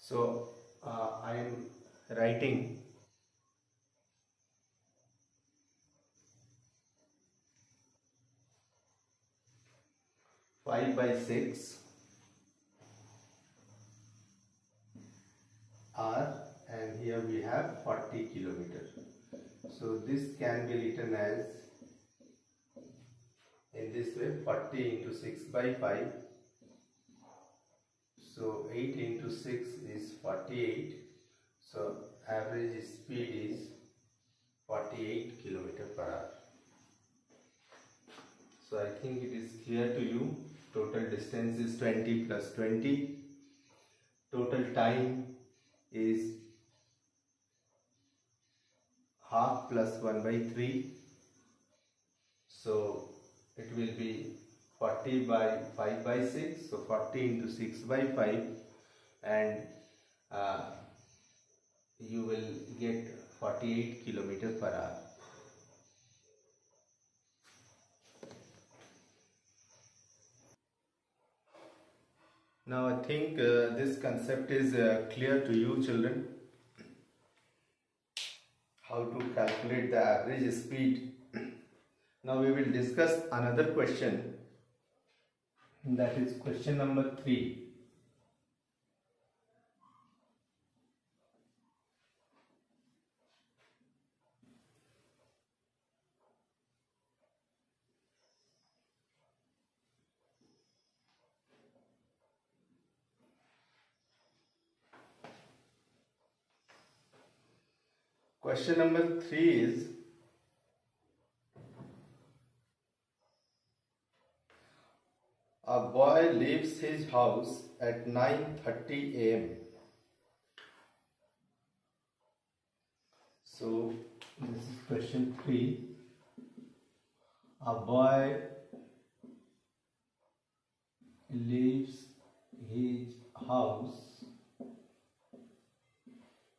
So I am writing 5/6 r, and here we have 40 kilometers. So this can be written as in this way: 40 into 6/5. So 8 into 6 is 48. So average speed is 48 kilometers per hour. So I think it is clear to you. Total distance is 20 plus 20. Total time is half plus 1/3. So it will be 40 by 5/6. So 40 into 6/5, and you will get 48 kilometers per hour. Now I think this concept is clear to you, children. How to calculate the average speed. Now we will discuss another question, that is question number 3. Question number 3 is: a boy leaves his house at 9:30 a.m. So this is question 3. A boy leaves his house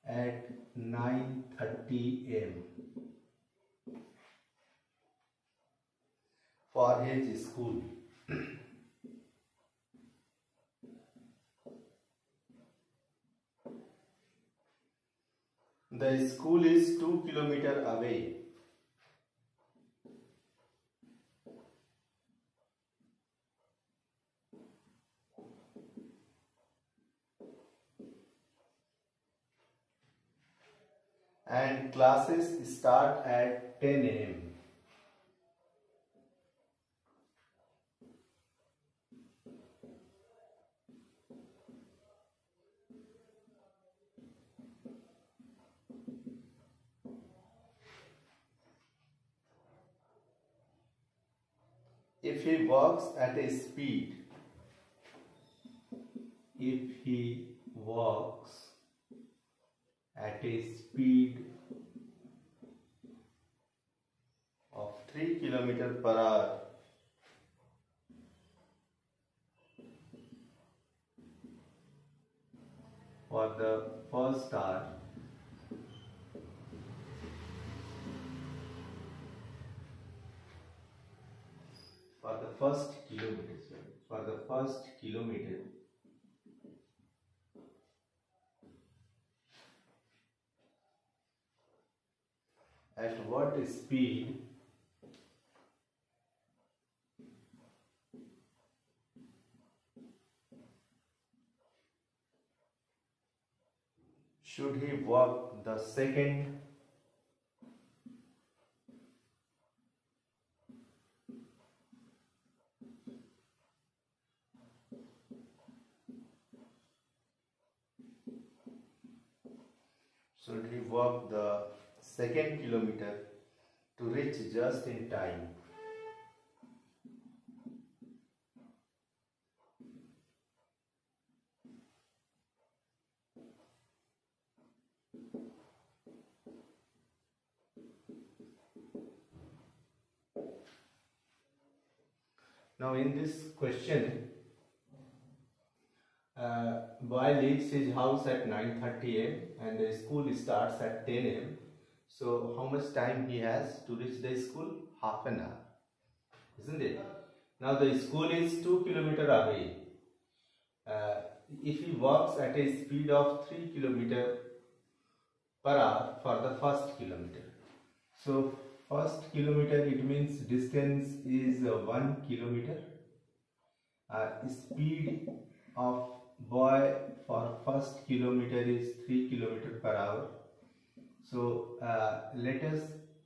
at 9:30 a.m. for his school. The school is 2 kilometers away. And classes start at 10 a.m. If he walks at a speed, of 3 kilometers per hour, for the first hour, for the first kilometer, at what speed should he walk the second kilometer to reach just in time? Now in this question, boy leaves his house at 9:30 a.m. and the school starts at 10 a.m. So how much time he has to reach the school? Half an hour, isn't it? Now the school is 2 kilometers away. if he walks at a speed of 3 kilometer per hour for the first kilometer. So first kilometer, it means distance is 1 kilometer. Speed of boy for first kilometer is 3 kilometer per hour. So let us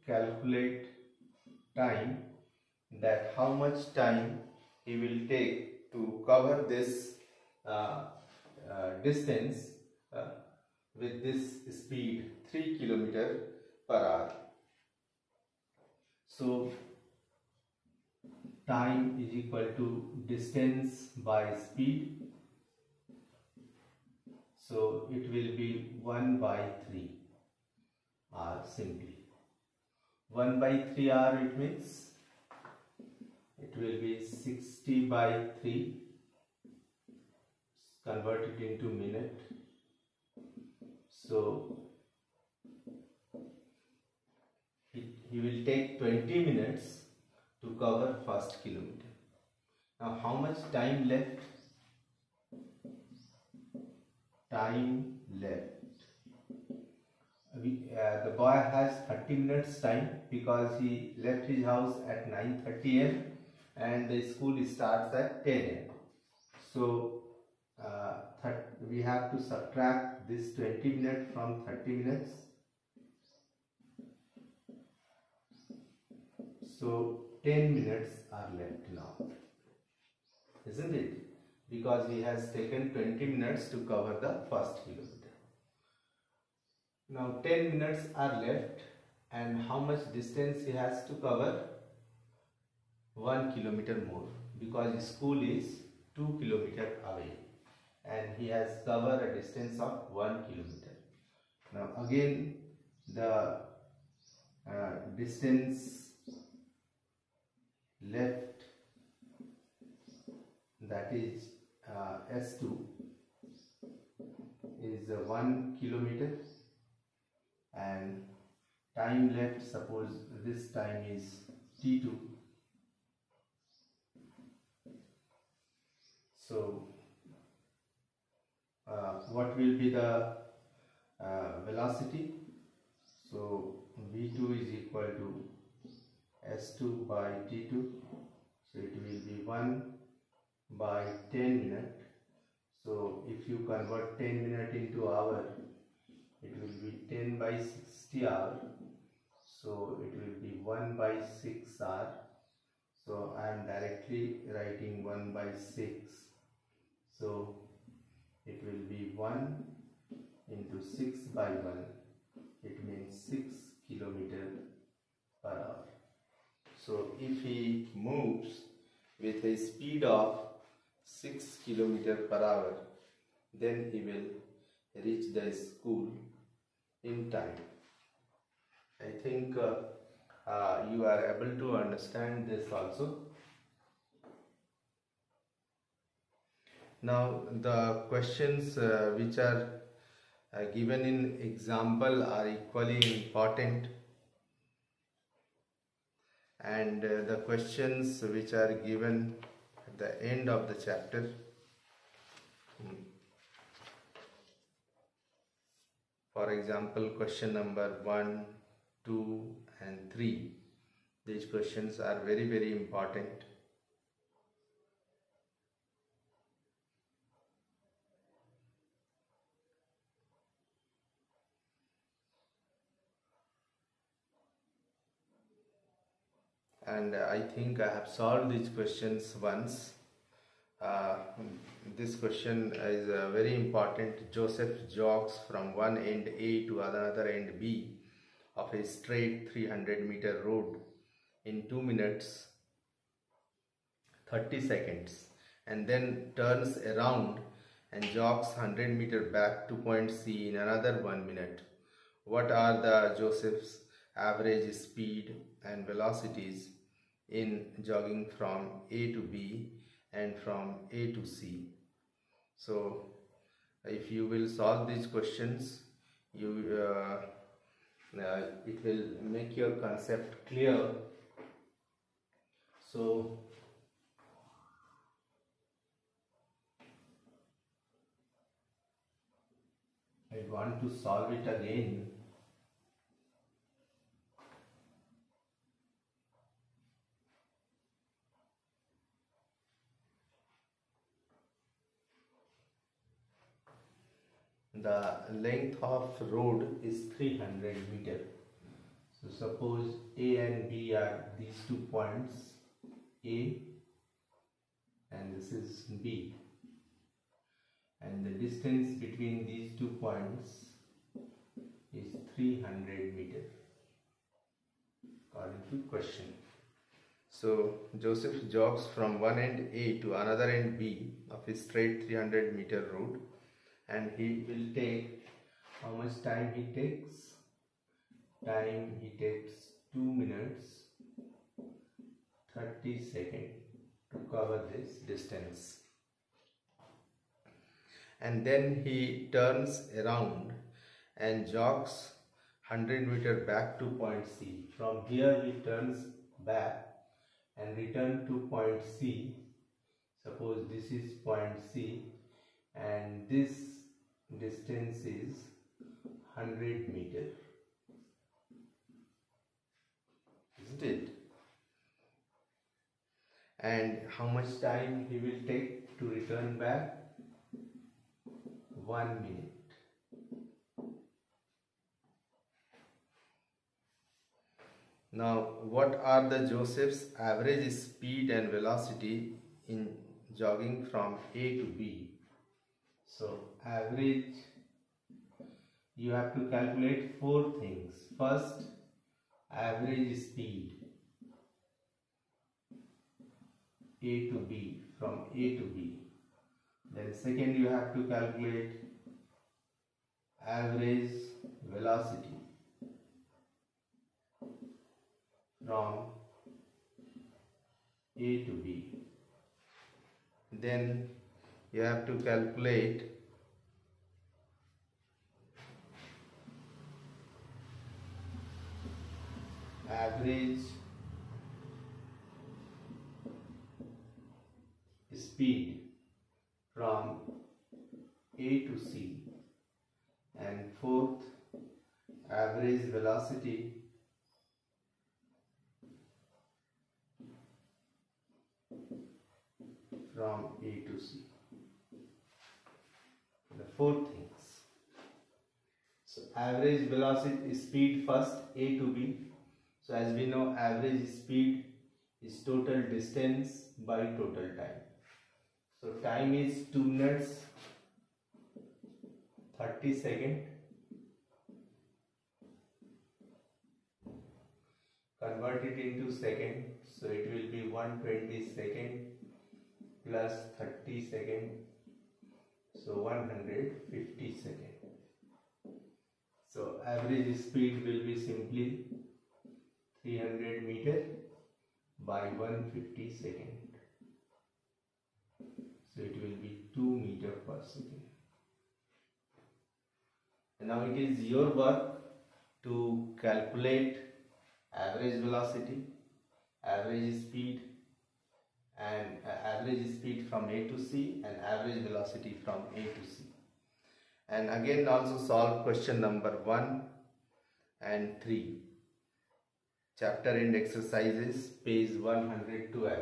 calculate time, that how much time he will take to cover this distance with this speed 3 kilometer per hour. So time is equal to distance by speed. So it will be 1 by 3 r simply. 1 by 3 r, it means it will be 60 by 3, convert it into minute. So he will take 20 minutes to cover first kilometer. Now how much time left? Time left. The boy has 30 minutes time because he left his house at 9:30 am and the school starts at 10 am. So we have to subtract this 20 minutes from 30 minutes. So 10 minutes are left now, isn't it? Because he has taken 20 minutes to cover the first kilometer. Now 10 minutes are left, and how much distance he has to cover? 1 kilometer more, because his school is 2 kilometers away and he has covered a distance of 1 kilometer. Now again the distance left, that is S2, is 1 kilometer, and time left, suppose this time is T2. So what will be the velocity? So V2 is equal to S2 by T2. So it will be 1 by 10 minutes. So if you convert 10 minutes into hour, it will be 10 by 60 hour. So it will be 1 by 6 hour. So I am directly writing 1 by 6. So it will be 1 into 6 by 1. It means 6 kilometers per hour. So if he moves with a speed of 6 kilometers per hour, then he will reach the school in time. I think you are able to understand this also. Now the questions which are given in example are equally important, and the questions which are given at the end of the chapter, for example question number 1, 2 and 3, these questions are very, very important. And I think I have solved these questions once. This question is very important. Joseph jogs from one end A to another end B of a straight 300-meter road in 2 minutes 30 seconds, and then turns around and jogs 100 meters back to point C in another 1 minute. What are the Joseph's average speed and velocities in jogging from A to B and from A to C? So if you will solve these questions, it will make your concept clear. So I want to solve it again. The length of road is 300 meter. So suppose A and B are these 2 points, A and this is B, and the distance between these 2 points is 300 meter according to question. So Joseph jogs from one end A to another end B of a straight 300 meter road, and he will take, how much time he takes? Time he takes 2 minutes 30 seconds to cover this distance, and then he turns around and jogs 100 meter back to point C. From here he turns back and return to point C. Suppose this is point C and this distance is 100 meter, isn't it? And how much time he will take to return back? 1 minute. Now, what are the Joseph's average speed and velocity in jogging from A to B? So, average, you have to calculate 4 things. First, average speed A to B, from A to B. Then second, you have to calculate average velocity from A to B. Then you have to calculate average speed from A to C, and fourth, average velocity from A to C. The 4 things. So average velocity speed first, A to B. So as we know, average speed is total distance by total time. So time is 2 minutes 30 seconds. Convert it into second. So it will be 120 seconds plus 30 seconds. So 150 seconds. So average speed will be simply 300 meter by 150 seconds. So it will be 2 meter per second. And now it is your work to calculate average velocity, average speed, and average speed from A to C, and average velocity from A to C. And again also solve question number 1 and 3. Chapter end exercises, page 112.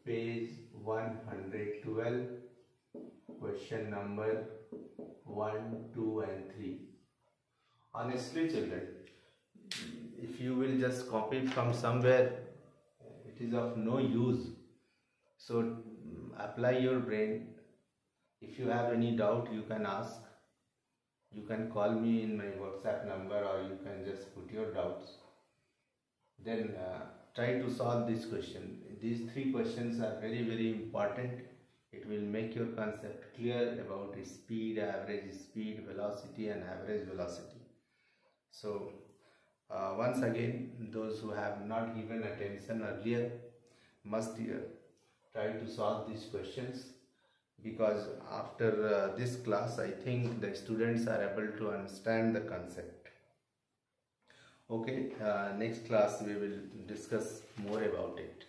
Page 112, question number 1, 2 and 3. Honestly children, if you will just copy from somewhere, it is of no use. So apply your brain. If you have any doubt, you can ask. You can call me in my WhatsApp number, or you can just put your doubts. Then try to solve this question. These 3 questions are very, very important. It will make your concept clear about speed, average speed, velocity and average velocity. So once again, those who have not given attention earlier must try to solve these questions, because after this class I think the students are able to understand the concept. Okay, next class we will discuss more about it.